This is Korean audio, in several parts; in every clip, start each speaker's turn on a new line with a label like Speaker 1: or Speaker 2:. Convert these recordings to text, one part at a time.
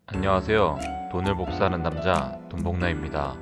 Speaker 1: 안녕하세요. 돈을 복사하는 남자 돈복나입니다.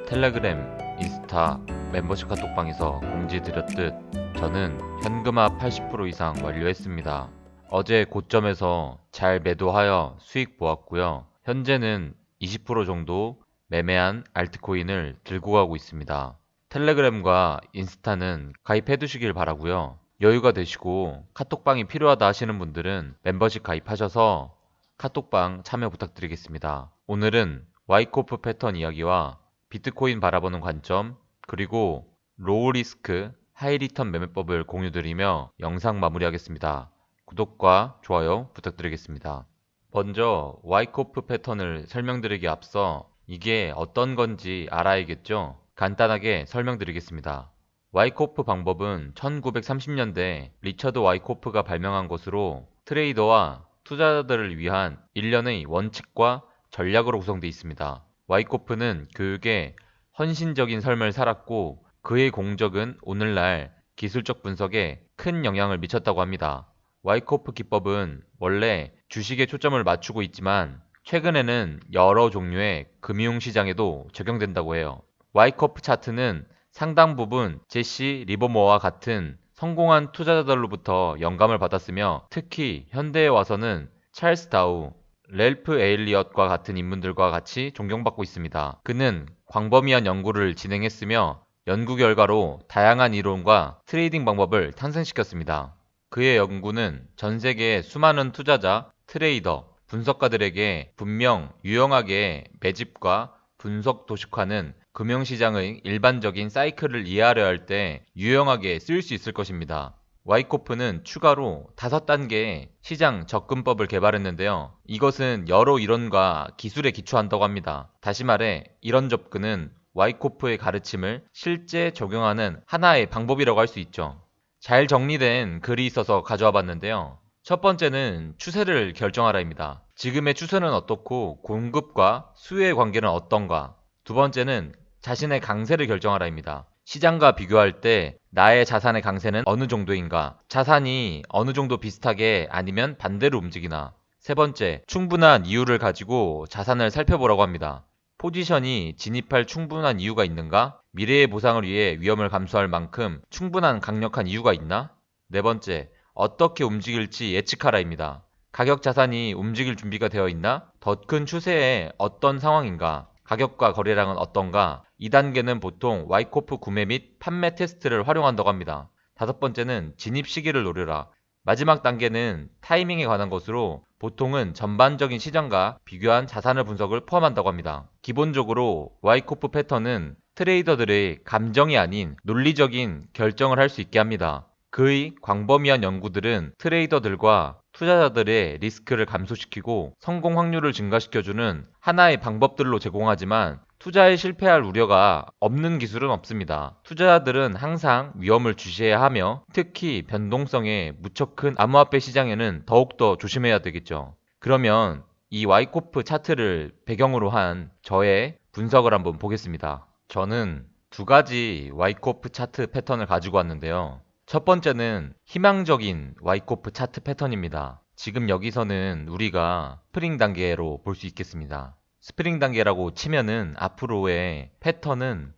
Speaker 1: 텔레그램, 인스타, 멤버십 카톡방에서 공지 드렸듯 저는 현금화 80% 이상 완료했습니다. 어제 고점에서 잘 매도하여 수익 보았고요. 현재는 20% 정도 매매한 알트코인을 들고 가고 있습니다. 텔레그램과 인스타는 가입해 두시길 바라고요. 여유가 되시고 카톡방이 필요하다 하시는 분들은 멤버십 가입하셔서 카톡방 참여 부탁드리겠습니다. 오늘은 와이코프 패턴 이야기와 비트코인 바라보는 관점, 그리고 로우 리스크, 하이 리턴 매매법을 공유드리며 영상 마무리하겠습니다. 구독과 좋아요 부탁드리겠습니다. 먼저 와이코프 패턴을 설명드리기 앞서 이게 어떤 건지 알아야겠죠? 간단하게 설명드리겠습니다. 와이코프 방법은 1930년대 리처드 와이코프가 발명한 것으로 트레이더와 투자자들을 위한 일련의 원칙과 전략으로 구성되어 있습니다. 와이코프는 교육에 헌신적인 삶을 살았고 그의 공적은 오늘날 기술적 분석에 큰 영향을 미쳤다고 합니다. 와이코프 기법은 원래 주식에 초점을 맞추고 있지만 최근에는 여러 종류의 금융시장에도 적용된다고 해요. 와이코프 차트는 상당 부분 제시 리버모어와 같은 성공한 투자자들로부터 영감을 받았으며 특히 현대에 와서는 찰스 다우, 렐프 에일리엇과 같은 인물들과 같이 존경받고 있습니다. 그는 광범위한 연구를 진행했으며 연구 결과로 다양한 이론과 트레이딩 방법을 탄생시켰습니다. 그의 연구는 전 세계의 수많은 투자자, 트레이더, 분석가들에게 분명 유용하게 매집과 분석 도식화는 금융시장의 일반적인 사이클을 이해하려 할 때 유용하게 쓰일 수 있을 것입니다. 와이코프는 추가로 5단계의 시장 접근법을 개발했는데요. 이것은 여러 이론과 기술에 기초한다고 합니다. 다시 말해 이런 접근은 와이코프의 가르침을 실제 적용하는 하나의 방법이라고 할 수 있죠. 잘 정리된 글이 있어서 가져와 봤는데요. 첫 번째는 추세를 결정하라입니다. 지금의 추세는 어떻고 공급과 수요의 관계는 어떤가? 두 번째는 자신의 강세를 결정하라입니다. 시장과 비교할 때 나의 자산의 강세는 어느 정도인가? 자산이 어느 정도 비슷하게 아니면 반대로 움직이나? 세 번째, 충분한 이유를 가지고 자산을 살펴보라고 합니다. 포지션이 진입할 충분한 이유가 있는가? 미래의 보상을 위해 위험을 감수할 만큼 충분한 강력한 이유가 있나? 네 번째, 어떻게 움직일지 예측하라입니다. 가격 자산이 움직일 준비가 되어 있나? 더 큰 추세에 어떤 상황인가? 가격과 거래량은 어떤가? 2단계는 보통 와이코프 구매 및 판매 테스트를 활용한다고 합니다. 다섯 번째는 진입 시기를 노려라. 마지막 단계는 타이밍에 관한 것으로 보통은 전반적인 시장과 비교한 자산을 분석을 포함한다고 합니다. 기본적으로 와이코프 패턴은 트레이더들의 감정이 아닌 논리적인 결정을 할 수 있게 합니다. 그의 광범위한 연구들은 트레이더들과 투자자들의 리스크를 감소시키고 성공 확률을 증가시켜주는 하나의 방법들로 제공하지만 투자에 실패할 우려가 없는 기술은 없습니다. 투자자들은 항상 위험을 주시해야 하며 특히 변동성에 무척 큰 암호화폐 시장에는 더욱더 조심해야 되겠죠. 그러면 이 와이코프 차트를 배경으로 한 저의 분석을 한번 보겠습니다. 저는 두 가지 와이코프 차트 패턴을 가지고 왔는데요. 첫 번째는 희망적인 와이코프 차트 패턴입니다. 지금 여기서는 우리가 스프링 단계로 볼 수 있겠습니다. 스프링 단계라고 치면은 앞으로의 패턴은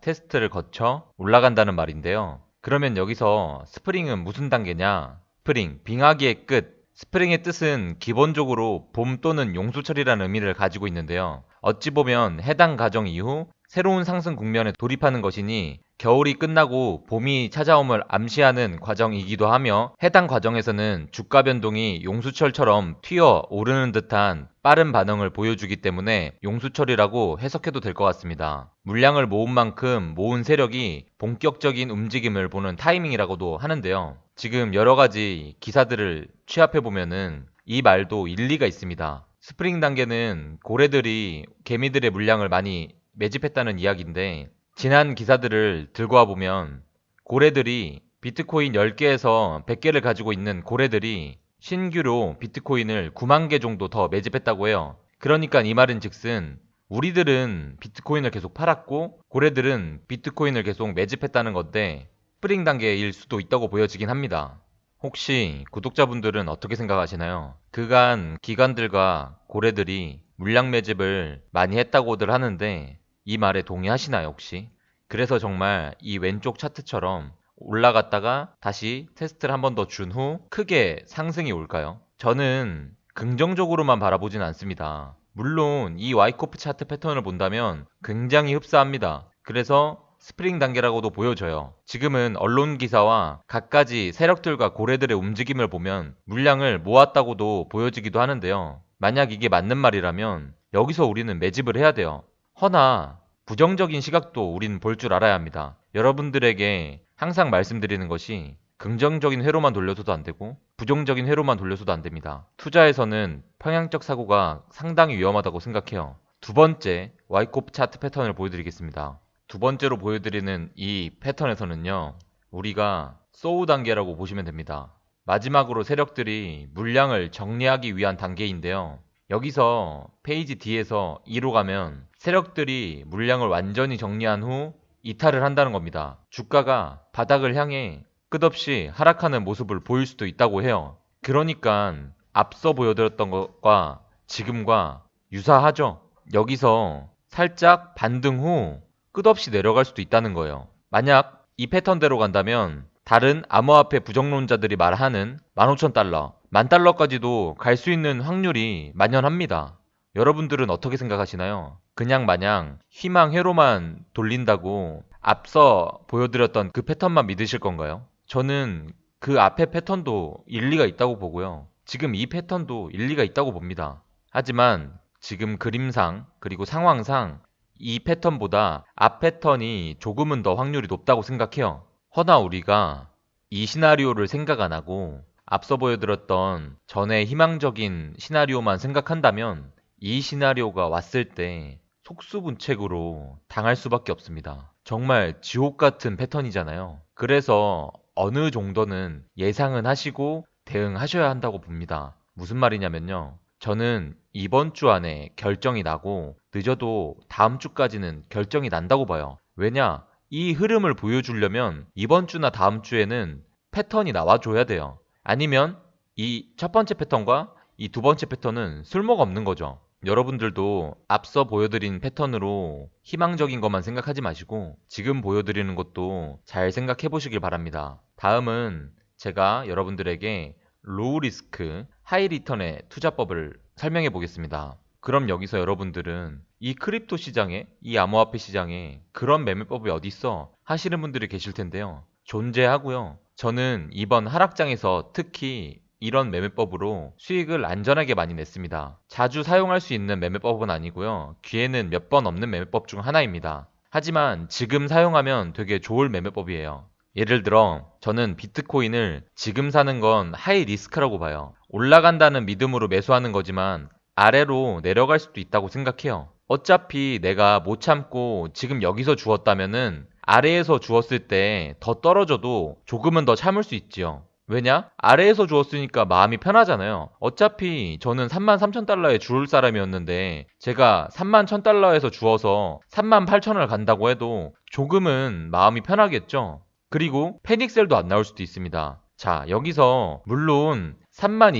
Speaker 1: 테스트를 거쳐 올라간다는 말인데요. 그러면 여기서 스프링은 무슨 단계냐? 스프링, 빙하기의 끝. 스프링의 뜻은 기본적으로 봄 또는 용수철이라는 의미를 가지고 있는데요. 어찌 보면 해당 과정 이후 새로운 상승 국면에 돌입하는 것이니 겨울이 끝나고 봄이 찾아옴을 암시하는 과정이기도 하며 해당 과정에서는 주가 변동이 용수철처럼 튀어 오르는 듯한 빠른 반응을 보여주기 때문에 용수철이라고 해석해도 될 것 같습니다. 물량을 모은 만큼 모은 세력이 본격적인 움직임을 보는 타이밍이라고도 하는데요. 지금 여러 가지 기사들을 취합해 보면은 이 말도 일리가 있습니다. 스프링 단계는 고래들이 개미들의 물량을 많이 매집했다는 이야기인데 지난 기사들을 들고 와보면 고래들이 비트코인 10개에서 100개를 가지고 있는 고래들이 신규로 비트코인을 9만 개 정도 더 매집했다고 해요. 그러니까 이 말은 즉슨 우리들은 비트코인을 계속 팔았고 고래들은 비트코인을 계속 매집했다는 건데 스프링 단계일 수도 있다고 보여지긴 합니다. 혹시 구독자분들은 어떻게 생각하시나요? 그간 기관들과 고래들이 물량 매집을 많이 했다고들 하는데 이 말에 동의하시나요, 혹시? 그래서 정말 이 왼쪽 차트처럼 올라갔다가 다시 테스트를 한 번 더 준 후 크게 상승이 올까요? 저는 긍정적으로만 바라보진 않습니다. 물론 이 와이코프 차트 패턴을 본다면 굉장히 흡사합니다. 그래서 스프링 단계라고도 보여져요. 지금은 언론 기사와 갖가지 세력들과 고래들의 움직임을 보면 물량을 모았다고도 보여지기도 하는데요. 만약 이게 맞는 말이라면 여기서 우리는 매집을 해야 돼요. 허나 부정적인 시각도 우린 볼 줄 알아야 합니다. 여러분들에게 항상 말씀드리는 것이 긍정적인 회로만 돌려서도 안 되고 부정적인 회로만 돌려서도 안 됩니다. 투자에서는 평양적 사고가 상당히 위험하다고 생각해요. 두 번째, 와이코프 차트 패턴을 보여드리겠습니다. 두 번째로 보여드리는 이 패턴에서는요, 우리가 소우 단계라고 보시면 됩니다. 마지막으로 세력들이 물량을 정리하기 위한 단계인데요. 여기서 페이지 D에서 2로 가면 세력들이 물량을 완전히 정리한 후 이탈을 한다는 겁니다. 주가가 바닥을 향해 끝없이 하락하는 모습을 보일 수도 있다고 해요. 그러니까 앞서 보여드렸던 것과 지금과 유사하죠. 여기서 살짝 반등 후 끝없이 내려갈 수도 있다는 거예요. 만약 이 패턴대로 간다면 다른 암호화폐 부정론자들이 말하는 15,000달러, 10,000달러까지도 갈 수 있는 확률이 만연합니다. 여러분들은 어떻게 생각하시나요? 그냥 마냥 희망회로만 돌린다고 앞서 보여드렸던 그 패턴만 믿으실 건가요? 저는 그 앞에 패턴도 일리가 있다고 보고요. 지금 이 패턴도 일리가 있다고 봅니다. 하지만 지금 그림상 그리고 상황상 이 패턴보다 앞 패턴이 조금은 더 확률이 높다고 생각해요. 허나 우리가 이 시나리오를 생각 안 하고 앞서 보여드렸던 전에 희망적인 시나리오만 생각한다면 이 시나리오가 왔을 때 속수무책으로 당할 수밖에 없습니다. 정말 지옥 같은 패턴이잖아요. 그래서 어느 정도는 예상은 하시고 대응하셔야 한다고 봅니다. 무슨 말이냐면요. 저는 이번 주 안에 결정이 나고 늦어도 다음 주까지는 결정이 난다고 봐요. 왜냐? 이 흐름을 보여주려면 이번 주나 다음 주에는 패턴이 나와줘야 돼요. 아니면 이 첫 번째 패턴과 이 두 번째 패턴은 쓸모가 없는 거죠. 여러분들도 앞서 보여드린 패턴으로 희망적인 것만 생각하지 마시고 지금 보여드리는 것도 잘 생각해 보시길 바랍니다. 다음은 제가 여러분들에게 로우 리스크, 하이 리턴의 투자법을 설명해 보겠습니다. 그럼 여기서 여러분들은 이 크립토 시장에, 이 암호화폐 시장에 그런 매매법이 어디 있어? 하시는 분들이 계실 텐데요. 존재하고요. 저는 이번 하락장에서 특히 이런 매매법으로 수익을 안전하게 많이 냈습니다. 자주 사용할 수 있는 매매법은 아니고요. 기회는 몇 번 없는 매매법 중 하나입니다. 하지만 지금 사용하면 되게 좋을 매매법이에요. 예를 들어 저는 비트코인을 지금 사는 건 하이 리스크라고 봐요. 올라간다는 믿음으로 매수하는 거지만 아래로 내려갈 수도 있다고 생각해요. 어차피 내가 못 참고 지금 여기서 주었다면은 아래에서 주었을 때 더 떨어져도 조금은 더 참을 수 있지요. 왜냐? 아래에서 주었으니까 마음이 편하잖아요. 어차피 저는 33,000달러에 주을 사람이었는데 제가 31,000달러에서 주어서 38,000을 간다고 해도 조금은 마음이 편하겠죠. 그리고 패닉셀도 안 나올 수도 있습니다. 자, 여기서 물론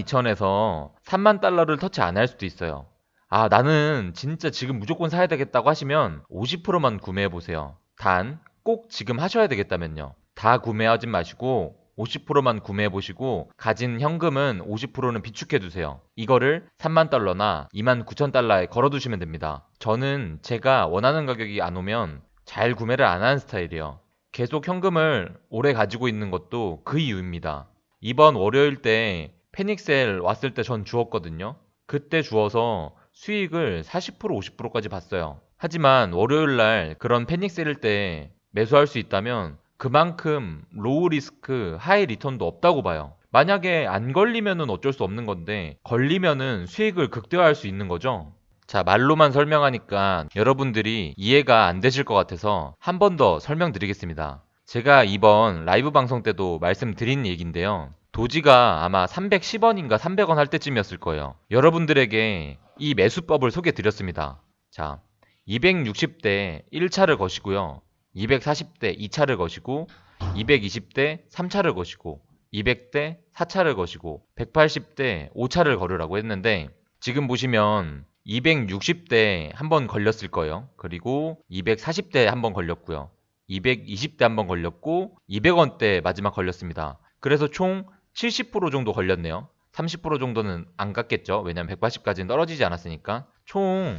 Speaker 1: 32,000에서 30,000달러를 터치 안 할 수도 있어요. 아, 나는 진짜 지금 무조건 사야 되겠다고 하시면 50%만 구매해 보세요. 단, 꼭 지금 하셔야 되겠다면요. 다 구매하지 마시고 50%만 구매해 보시고 가진 현금은 50%는 비축해 두세요. 이거를 30,000달러나 29,000달러에 걸어 두시면 됩니다. 저는 제가 원하는 가격이 안 오면 잘 구매를 안 하는 스타일이에요. 계속 현금을 오래 가지고 있는 것도 그 이유입니다. 이번 월요일 때 패닉셀 왔을 때 전 주었거든요. 그때 주어서 수익을 40% 50%까지 봤어요. 하지만 월요일 날 그런 패닉셀일 때 매수할 수 있다면 그만큼 로우 리스크 하이 리턴도 없다고 봐요. 만약에 안 걸리면은 어쩔 수 없는 건데 걸리면은 수익을 극대화할 수 있는 거죠. 자, 말로만 설명하니까 여러분들이 이해가 안 되실 것 같아서 한 번 더 설명드리겠습니다. 제가 이번 라이브 방송 때도 말씀드린 얘기인데요. 도지가 아마 310원인가 300원 할 때쯤이었을 거예요. 여러분들에게 이 매수법을 소개해 드렸습니다. 자, 260대 1차를 거시고요. 240대 2차를 거시고 220대 3차를 거시고 200대 4차를 거시고 180대 5차를 걸으라고 했는데 지금 보시면 260대 한 번 걸렸을 거예요. 그리고 240대 한 번 걸렸고요. 220대 한 번 걸렸고 200원대 마지막 걸렸습니다. 그래서 총 70% 정도 걸렸네요. 30% 정도는 안 갔겠죠. 왜냐면 180까지는 떨어지지 않았으니까. 총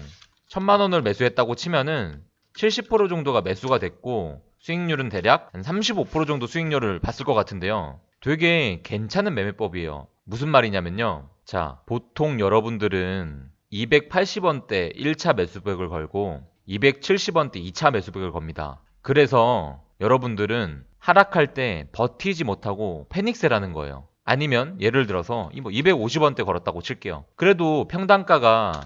Speaker 1: 1000만 원을 매수했다고 치면은 70% 정도가 매수가 됐고 수익률은 대략 한 35% 정도 수익률을 봤을 것 같은데요. 되게 괜찮은 매매법이에요. 무슨 말이냐면요. 자, 보통 여러분들은 280원대 1차 매수백을 걸고 270원대 2차 매수백을 겁니다. 그래서 여러분들은 하락할 때 버티지 못하고 패닉세라는 거예요. 아니면 예를 들어서 250원대 걸었다고 칠게요. 그래도 평단가가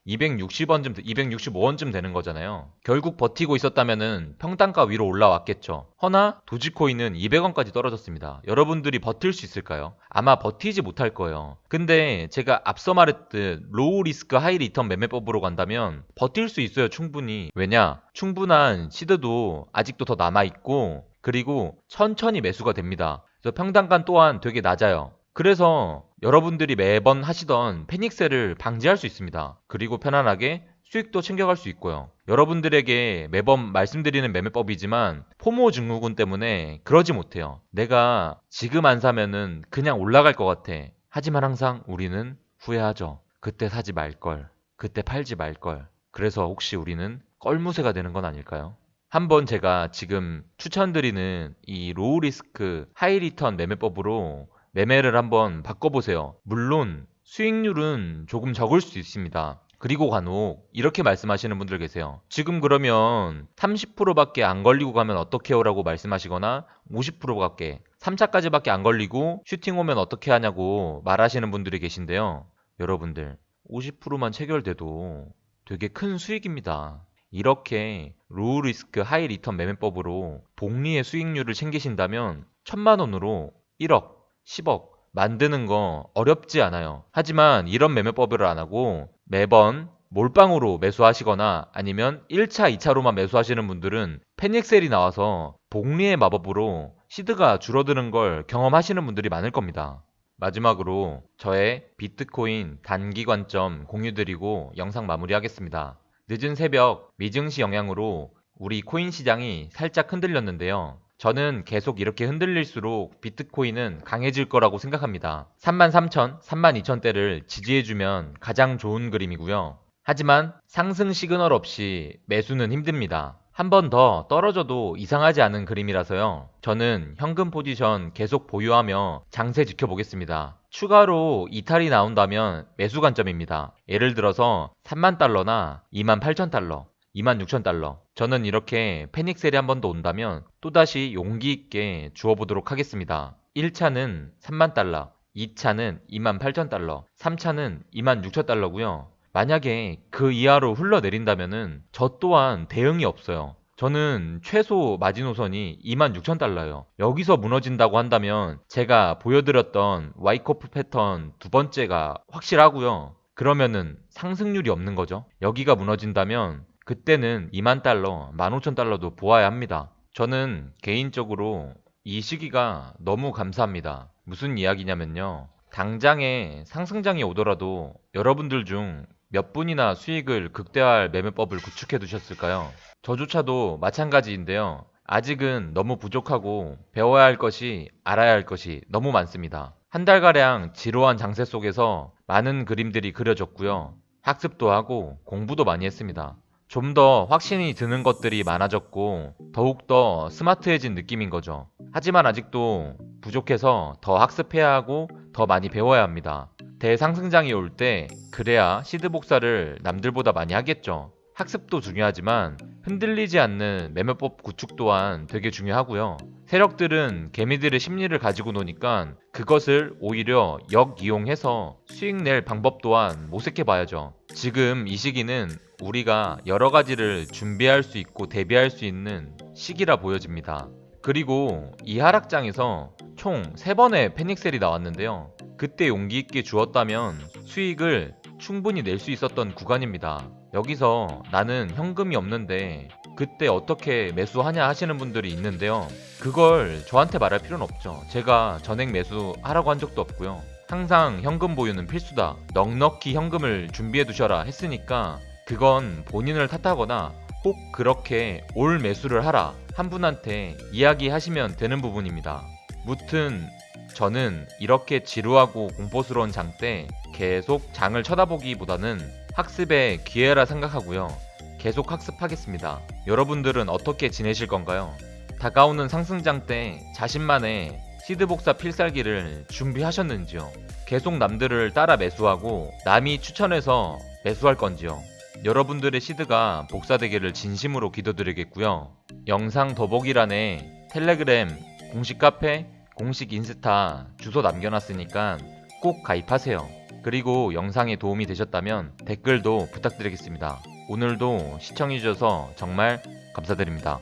Speaker 1: 260원쯤, 265원쯤 되는 거잖아요. 결국 버티고 있었다면은 평단가 위로 올라왔겠죠. 허나 도지코인은 200원까지 떨어졌습니다. 여러분들이 버틸 수 있을까요? 아마 버티지 못할 거예요. 근데 제가 앞서 말했듯 로우 리스크 하이 리턴 매매법으로 간다면 버틸 수 있어요, 충분히. 왜냐? 충분한 시드도 아직도 더 남아있고 그리고 천천히 매수가 됩니다. 그래서 평단가 또한 되게 낮아요. 그래서 여러분들이 매번 하시던 패닉셀을 방지할 수 있습니다. 그리고 편안하게 수익도 챙겨갈 수 있고요. 여러분들에게 매번 말씀드리는 매매법이지만 포모 증후군 때문에 그러지 못해요. 내가 지금 안 사면은 그냥 올라갈 것 같아. 하지만 항상 우리는 후회하죠. 그때 사지 말걸. 그때 팔지 말걸. 그래서 혹시 우리는 껄무새가 되는 건 아닐까요? 한번 제가 지금 추천드리는 이 로우 리스크 하이 리턴 매매법으로 매매를 한번 바꿔보세요. 물론 수익률은 조금 적을 수 있습니다. 그리고 간혹 이렇게 말씀하시는 분들 계세요. 지금 그러면 30%밖에 안 걸리고 가면 어떡해요? 라고 말씀하시거나 50%밖에 3차까지밖에 안 걸리고 슈팅 오면 어떻게 하냐고 말하시는 분들이 계신데요. 여러분들 50%만 체결돼도 되게 큰 수익입니다. 이렇게 로우 리스크 하이 리턴 매매법으로 복리의 수익률을 챙기신다면 1000만 원으로 1억 10억 만드는 거 어렵지 않아요. 하지만 이런 매매법을 안 하고 매번 몰빵으로 매수하시거나 아니면 1차, 2차로만 매수하시는 분들은 패닉셀이 나와서 복리의 마법으로 시드가 줄어드는 걸 경험하시는 분들이 많을 겁니다. 마지막으로 저의 비트코인 단기 관점 공유드리고 영상 마무리하겠습니다. 늦은 새벽 미증시 영향으로 우리 코인 시장이 살짝 흔들렸는데요. 저는 계속 이렇게 흔들릴수록 비트코인은 강해질 거라고 생각합니다. 33,000, 32,000대를 지지해주면 가장 좋은 그림이고요. 하지만 상승 시그널 없이 매수는 힘듭니다. 한 번 더 떨어져도 이상하지 않은 그림이라서요. 저는 현금 포지션 계속 보유하며 장세 지켜보겠습니다. 추가로 이탈이 나온다면 매수 관점입니다. 예를 들어서 3만 달러나 28,000달러, 26,000달러. 저는 이렇게 패닉셀이 한 번 더 온다면 또다시 용기 있게 주워보도록 하겠습니다. 1차는 3만 달러, 2차는 28,000달러, 3차는 26,000달러고요. 만약에 그 이하로 흘러내린다면은 저 또한 대응이 없어요. 저는 최소 마지노선이 26,000달러예요. 여기서 무너진다고 한다면 제가 보여드렸던 와이코프 패턴 두 번째가 확실하고요. 그러면은 상승률이 없는 거죠. 여기가 무너진다면 그때는 2만 달러, 15,000달러도 보아야 합니다. 저는 개인적으로 이 시기가 너무 감사합니다. 무슨 이야기냐면요. 당장에 상승장이 오더라도 여러분들 중 몇 분이나 수익을 극대화할 매매법을 구축해 두셨을까요? 저조차도 마찬가지인데요. 아직은 너무 부족하고 배워야 할 것이, 알아야 할 것이 너무 많습니다. 한 달가량 지루한 장세 속에서 많은 그림들이 그려졌고요. 학습도 하고 공부도 많이 했습니다. 좀 더 확신이 드는 것들이 많아졌고 더욱더 스마트해진 느낌인 거죠. 하지만 아직도 부족해서 더 학습해야 하고 더 많이 배워야 합니다. 대상승장이 올 때 그래야 시드 복사를 남들보다 많이 하겠죠. 학습도 중요하지만 흔들리지 않는 매매법 구축 또한 되게 중요하고요. 세력들은 개미들의 심리를 가지고 노니까 그것을 오히려 역이용해서 수익 낼 방법 또한 모색해 봐야죠. 지금 이 시기는 우리가 여러 가지를 준비할 수 있고 대비할 수 있는 시기라 보여집니다. 그리고 이 하락장에서 총 3번의 패닉셀이 나왔는데요. 그때 용기 있게 주었다면 수익을 충분히 낼 수 있었던 구간입니다. 여기서 나는 현금이 없는데 그때 어떻게 매수하냐 하시는 분들이 있는데요. 그걸 저한테 말할 필요는 없죠. 제가 전액 매수하라고 한 적도 없고요. 항상 현금 보유는 필수다. 넉넉히 현금을 준비해 두셔라 했으니까 그건 본인을 탓하거나 꼭 그렇게 올 매수를 하라 한 분한테 이야기하시면 되는 부분입니다. 무튼 저는 이렇게 지루하고 공포스러운 장 때 계속 장을 쳐다보기보다는 학습의 기회라 생각하고요. 계속 학습하겠습니다. 여러분들은 어떻게 지내실 건가요? 다가오는 상승장 때 자신만의 시드 복사 필살기를 준비하셨는지요? 계속 남들을 따라 매수하고 남이 추천해서 매수할 건지요? 여러분들의 시드가 복사되기를 진심으로 기도드리겠고요. 영상 더보기란에 텔레그램 공식 카페, 공식 인스타 주소 남겨놨으니까 꼭 가입하세요. 그리고 영상에 도움이 되셨다면 댓글도 부탁드리겠습니다. 오늘도 시청해주셔서 정말 감사드립니다.